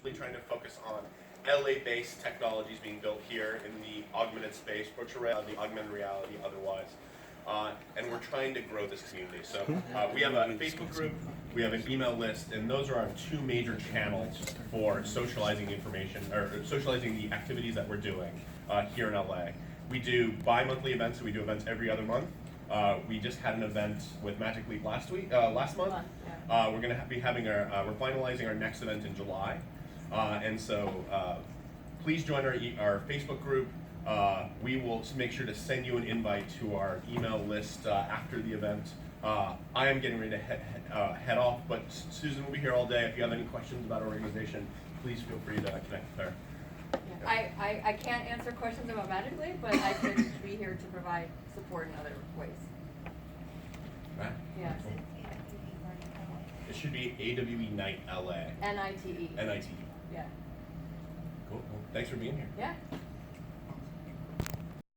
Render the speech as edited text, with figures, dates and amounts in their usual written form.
really trying to focus on LA-based technologies being built here in the augmented space, virtual reality, augmented reality, otherwise. And we're trying to grow this community. So we have a Facebook group, we have an email list, and those are our two major channels for socializing information, or socializing the activities that we're doing here in LA. We do bi-monthly events, so we do events every other month. We just had an event with Magic Leap last month. We're going to be having we're finalizing our next event in July. And so please join our Facebook group. We will make sure to send you an invite to our email list after the event. I am getting ready to head off, but Susan will be here all day. If you have any questions about our organization, please feel free to connect with her. Yeah. I can't answer questions about Magic Leap, but I can be here to provide support in other ways. Right? Yeah. It should be AWE Night LA. NITE. NITE. Yeah. Cool. Well, thanks for being here. Yeah.